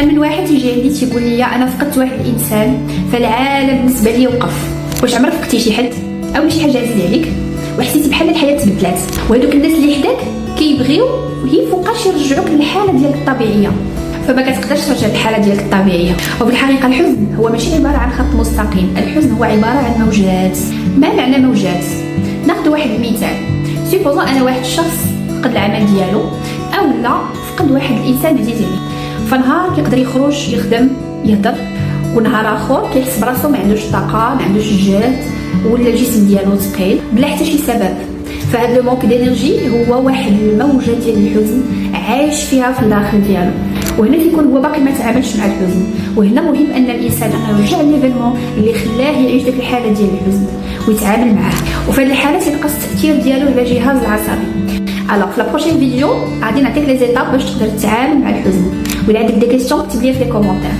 شحال من واحد يجي عندي تيقول لي انا فقدت واحد الانسان فالعالم بالنسبه لي وقف. واش عمرك فقدتي شي حد او شي حاجه عزيزه عليك وحسيتي بحال الحياه تبدلات؟ وهذوك الناس اللي حداك كيبغيو هي فوقاش يرجعوك للحاله ديالك الطبيعيه، فما كتقدرش ترجع للحاله ديالك الطبيعيه. وفي الحقيقه الحزن هو ماشي عباره عن خط مستقيم، الحزن هو عباره عن موجات. ما معنى موجات؟ ناخذ واحد المثال. سيبوزون انا واحد الشخص فقد العمل ديالو او لا فقد واحد الانسان عزيز عليه، فنهار كيقدر يخرج يخدم يهضر، ونهار اخر كيحس براسو ما عندوش طاقه ما عندوش جهد ولا الجسم ديالو ثقيل بلا حتى شي سبب. فهاد لو مونك دينيرجي هو واحد الموجه ديال الحزن عايش فيها في الداخل ديالو، وهنا كيكون هو باقي ما تعاملش مع الحزن. وهنا مهم ان الانسان يرجع ليفينمون اللي خلاه يعيش ديك الحاله ديال الحزن ويتعامل معاه، وفي هذه الحاله تينقص التاثير ديالو على الجهاز العصبي. الوغ في لا بروشين فيديو غادي نعطيك لي زيتاب باش تقدر تتعامل مع الحزن. ولا عندك دي كيسيون كتب لي في لي كومونتير.